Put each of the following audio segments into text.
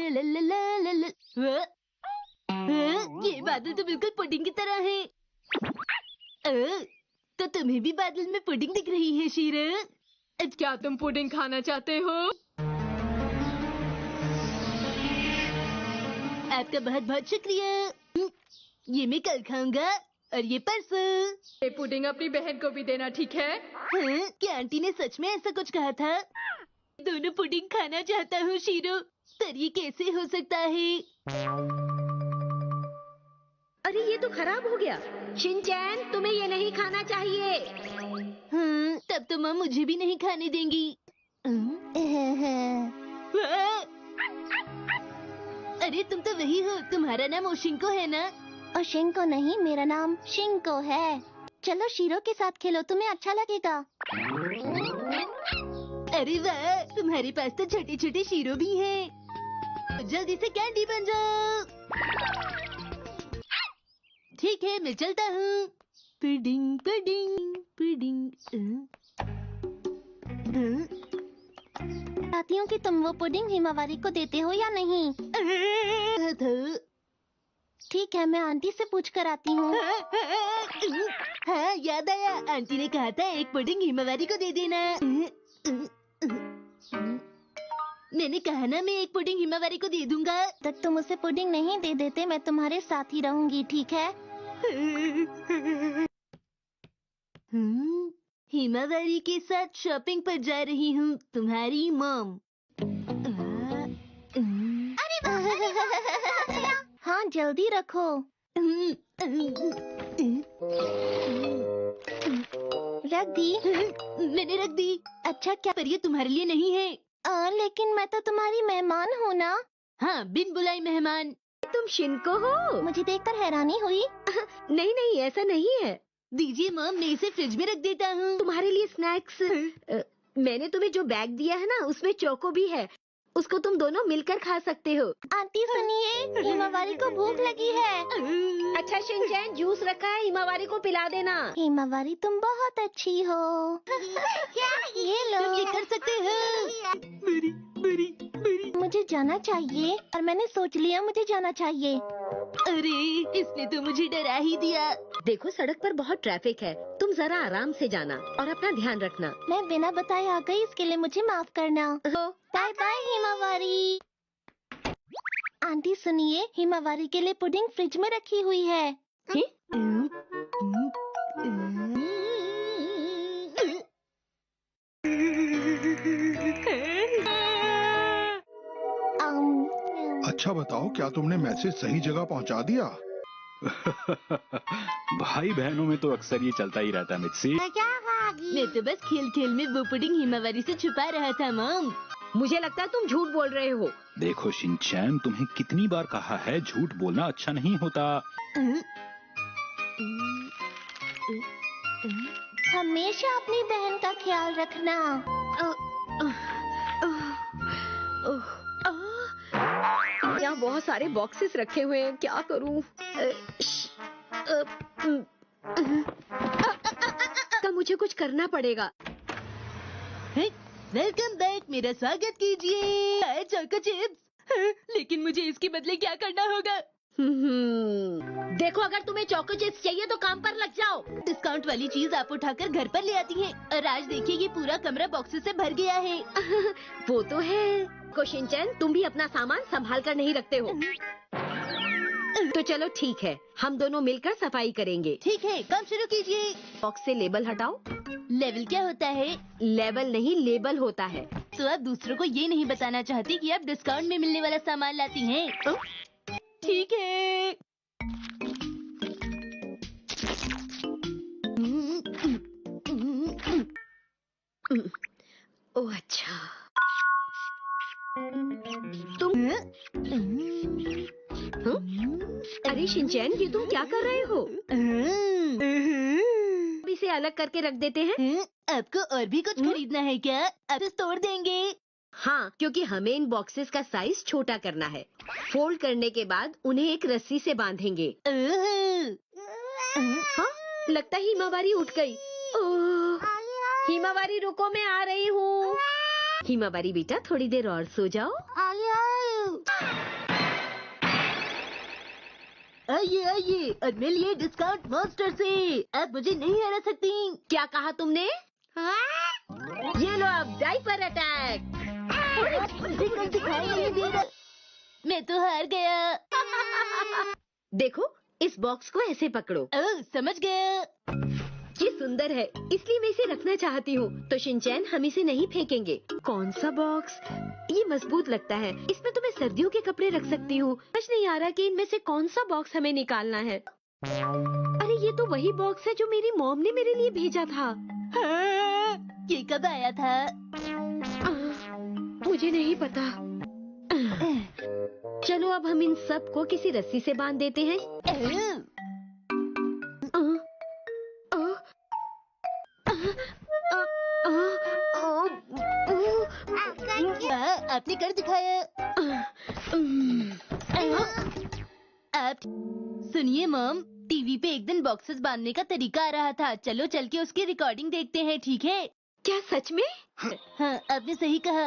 ला ला ला ला ला। ये बादल तो बिल्कुल पुडिंग की तरह है। तो तुम्हें भी बादल में पुडिंग दिख रही है शीरो? क्या तुम पुडिंग खाना चाहते हो? आपका बहुत बहुत शुक्रिया। ये मैं कल खाऊंगा और ये परसों। ये पुडिंग अपनी बहन को भी देना, ठीक है? हाँ, क्या आंटी ने सच में ऐसा कुछ कहा था? दोनों पुडिंग खाना चाहता हूँ शीरो, पर ये कैसे हो सकता है? अरे ये तो खराब हो गया। शिनचैन, तुम्हें ये नहीं खाना चाहिए। हाँ, तब तो माँ मुझे भी नहीं खाने देंगी। अरे तुम तो वही हो, तुम्हारा नाम ओशिंको है ना? ओशिंको नहीं, मेरा नाम शिंको है। चलो शीरो के साथ खेलो, तुम्हें अच्छा लगेगा। अरे वाह, तुम्हारे पास तो छोटे छोटे शीरो भी हैं। जल्दी से कैंडी बन जाओ। ठीक है, मैं चलता हूँ। Pudding pudding pudding. चाहती हूँ कि तुम वो पुडिंग हिमावारी को देते हो या नहीं। ठीक है, मैं आंटी से पूछ कर आती हूँ। हाँ, याद आया, आंटी ने कहा था एक पुडिंग हिमावारी को दे देना। मैंने कहा ना, मैं एक पुडिंग हिमावारी को दे दूंगा। तक तुम उसे पुडिंग नहीं दे देते, मैं तुम्हारे साथ ही रहूंगी, ठीक है? हिमावारी के साथ शॉपिंग पर जा रही हूँ, तुम्हारी मॉम। हाँ, जल्दी रखो। रख दी। मैंने रख दी। अच्छा, क्या? पर ये तुम्हारे लिए नहीं है। लेकिन मैं तो तुम्हारी मेहमान हूँ ना। हाँ, बिन बुलाई मेहमान। तुम शिनको हो? मुझे देखकर हैरानी हुई। नहीं नहीं, ऐसा नहीं है। दीजिए मॉम, मैं इसे फ्रिज में रख देता हूँ। तुम्हारे लिए स्नैक्स। मैंने तुम्हें जो बैग दिया है ना, उसमें चोको भी है। उसको तुम दोनों मिलकर खा सकते हो। आंटी सुनिए, हिमावारी को भूख लगी है। अच्छा शिनचैन, जूस रखा है, हिमावारी को पिला देना। हिमावारी, तुम बहुत अच्छी हो। ये लो। तुम ये कर सकते हो। बड़ी बड़ी बड़ी। मुझे जाना चाहिए, और मैंने सोच लिया मुझे जाना चाहिए। अरे, इसने तो मुझे डरा ही दिया। देखो, सड़क पर बहुत ट्रैफिक है, तुम जरा आराम से जाना और अपना ध्यान रखना। मैं बिना बताए आ गई, इसके लिए मुझे माफ करना। Bye bye Himawari. आंटी सुनिए, हिमावारी के लिए पुडिंग फ्रिज में रखी हुई है। अच्छा बताओ, क्या तुमने मैसेज सही जगह पहुंचा दिया? भाई बहनों में तो अक्सर ये चलता ही रहता है मित्सी। मैं तो बस खेल खेल में वो पुडिंग हिमावारी से छुपा रहा था मॉम। मुझे लगता है तुम झूठ बोल रहे हो। देखो शिनचैन, तुम्हें कितनी बार कहा है, झूठ बोलना अच्छा नहीं होता। हमेशा अपनी बहन का ख्याल रखना। यहाँ बहुत सारे बॉक्सेस रखे हुए हैं, क्या करूँ? मुझे कुछ करना पड़ेगा। वेलकम बैक, मेरा स्वागत कीजिए। Choco chips. लेकिन मुझे इसके बदले क्या करना होगा? देखो, अगर तुम्हें चोको चिप्स चाहिए तो काम पर लग जाओ। डिस्काउंट वाली चीज आप उठाकर घर पर ले आती हैं, और आज देखिए ये पूरा कमरा बॉक्सेस से भर गया है। वो तो है। शिनचैन, तुम भी अपना सामान संभाल कर नहीं रखते हो। तो चलो ठीक है, हम दोनों मिलकर सफाई करेंगे। ठीक है, काम शुरू कीजिए। बॉक्स से लेबल हटाओ। लेवल क्या होता है? लेवल नहीं, लेबल होता है। तो आप दूसरों को ये नहीं बताना चाहती कि आप डिस्काउंट में मिलने वाला सामान लाती हैं? ठीक है। ओह अच्छा। तुम अरे शिनचैन, ये तुम क्या कर रहे हो? इसे अलग करके रख देते हैं। आपको और भी कुछ खरीदना है क्या? आप इसे तोड़ देंगे? हाँ, क्योंकि हमें इन बॉक्सेस का साइज छोटा करना है। फोल्ड करने के बाद उन्हें एक रस्सी से बांधेंगे। हाँ, लगता है हिमावारी उठ गई। ओह, हिमावारी रुको, मैं आ रही हूँ। हिमावारी बेटा, थोड़ी देर और सो जाओ। आइए आइए और मिलिए डिस्काउंट मास्टर से। अब मुझे नहीं हरा सकती। क्या कहा तुमने? ये लो अब डाइपर अटैक। मुझे कुछ दिखाई नहीं दे रहा। मैं तो हार गया। देखो इस बॉक्स को ऐसे पकड़ो। ओह, समझ गया। ये सुंदर है इसलिए मैं इसे रखना चाहती हूँ। तो शिनचैन हम इसे नहीं फेंकेंगे। कौन सा बॉक्स? ये मजबूत लगता है। इसमें तो मैं सर्दियों के कपड़े रख सकती हूँ। समझ नहीं आ रहा कि इनमें से कौन सा बॉक्स हमें निकालना है। अरे ये तो वही बॉक्स है जो मेरी मॉम ने मेरे लिए भेजा था। हाँ, ये कब आया था? मुझे नहीं पता। चलो अब हम इन सब को किसी रस्सी से बांध देते हैं। आपने कर दिखाया। आप सुनिए मॉम, टीवी पे एक दिन बॉक्सेस बांधने का तरीका आ रहा था। चलो चल के उसकी रिकॉर्डिंग देखते हैं, ठीक है? क्या सच में? हाँ, आपने सही कहा।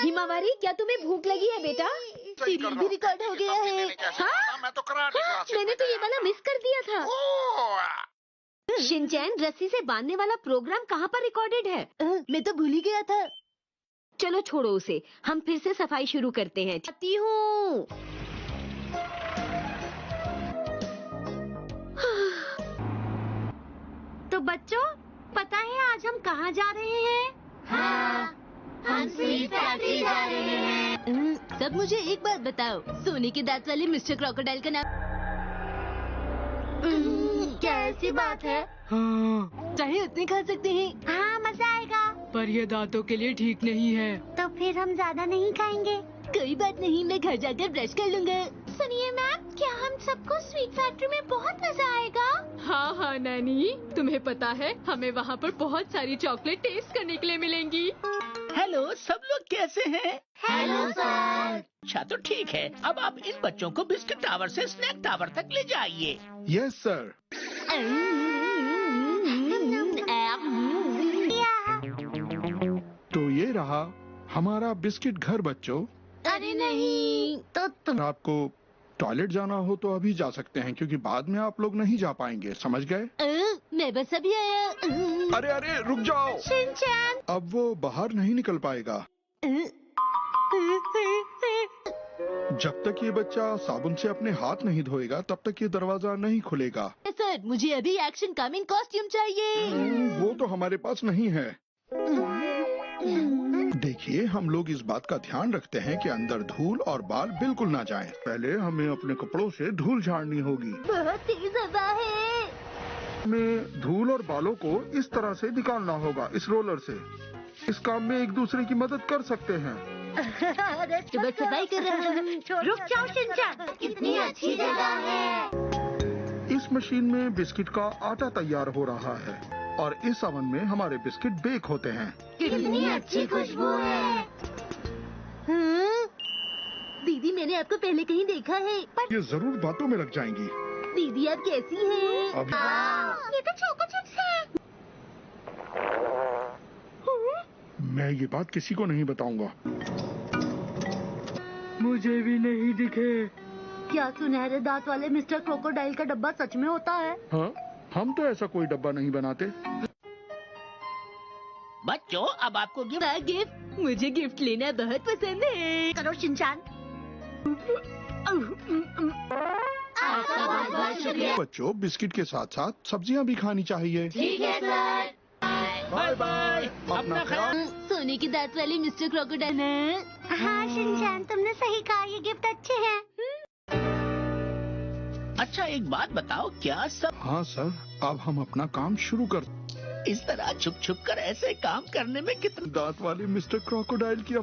हिमावारी क्या तुम्हें भूख लगी है बेटा? सीरियल भी रिकॉर्ड हो गया है। हाँ, मैंने तो ये वाला मिस कर दिया था। शिनचैन रस्सी से बांधने वाला प्रोग्राम कहाँ पर रिकॉर्डेड है? मैं तो भूल ही गया था। चलो छोड़ो उसे, हम फिर से सफाई शुरू करते हैं। चाहती हूँ। तो बच्चों पता है आज हम कहाँ जा रहे हैं? हाँ, हम स्वीट फैक्ट्री जा रहे हैं। सब मुझे एक बात बताओ, सोने के दांत वाले मिस्टर क्रोकोडाइल का नाम क्या ऐसी बात है? हाँ, चाहे उतने खा सकते हैं। हाँ, मजा आएगा। पर ये दांतों के लिए ठीक नहीं है। तो फिर हम ज्यादा नहीं खाएंगे। कोई बात नहीं, मैं घर जाकर ब्रश कर लूंगा। सुनिए मैम, क्या हम सबको स्वीट फैक्ट्री में बहुत मजा आएगा? हाँ हाँ नैनी, तुम्हें पता है हमें वहाँ पर बहुत सारी चॉकलेट टेस्ट करने के लिए मिलेंगी। हेलो, सब लोग कैसे हैं? Hello sir. अच्छा तो ठीक है, अब आप इन बच्चों को बिस्किट टावर से स्नैक टावर तक ले जाइए। Yes sir. तो ये रहा हमारा बिस्किट घर बच्चों। अरे नहीं, तो तुम आपको टॉयलेट जाना हो तो अभी जा सकते हैं, क्योंकि बाद में आप लोग नहीं जा पाएंगे, समझ गए? मैं बस अभी आया। अरे अरे रुक जाओ। शिनचैन। अब वो बाहर नहीं निकल पाएगा जब तक ये बच्चा साबुन से अपने हाथ नहीं धोएगा, तब तक ये दरवाजा नहीं खुलेगा। सर, मुझे अभी एक्शन कमिंग कॉस्ट्यूम चाहिए। वो तो हमारे पास नहीं है। देखिए, हम लोग इस बात का ध्यान रखते हैं कि अंदर धूल और बाल बिल्कुल ना जाएं। पहले हमें अपने कपड़ों से धूल झाड़नी होगी। बहुत तेज हवा है। हमें धूल और बालों को इस तरह से निकालना होगा, इस रोलर से। इस काम में एक दूसरे की मदद कर सकते हैं। सुबह सफाई कर रहा हूँ। रुक जाओ शिनचैन, कितनी अच्छी जगह है। इस मशीन में बिस्किट का आटा तैयार हो रहा है और इस ओवन में हमारे बिस्किट बेक होते हैं। कितनी अच्छी खुशबू है। हाँ? दीदी, मैंने आपको पहले कहीं देखा है। पर ये जरूर बातों में लग जाएंगी। दीदी, आप कैसी हैं? अभी ये तो चोको चिप्स है। मैं ये बात किसी को नहीं बताऊंगा। मुझे भी नहीं दिखे। क्या सुनहरे दांत वाले मिस्टर क्रोकोडाइल का डब्बा सच में होता है? हाँ, हम तो ऐसा कोई डब्बा नहीं बनाते। बच्चों, अब आपको गिफ्ट। गिफ्ट? मुझे गिफ्ट लेना बहुत पसंद है। करो शिनचैन। आपका बहुत बहुत शुक्रिया। बच्चों, बिस्किट के साथ साथ सब्जियां भी खानी चाहिए। ठीक है सर। बाय बाय, अपना ख्याल। सोने के दांत वाले मिस्टर क्रोकोडाइल है। हाँ शिनचैन, तुमने सही कहा, ये गिफ्ट अच्छे हैं। अच्छा एक बात बताओ, क्या सब हाँ सर, अब हम अपना काम शुरू कर। इस तरह छुप छुप कर ऐसे काम करने में कितना दांत वाले मिस्टर क्रोकोडाइल की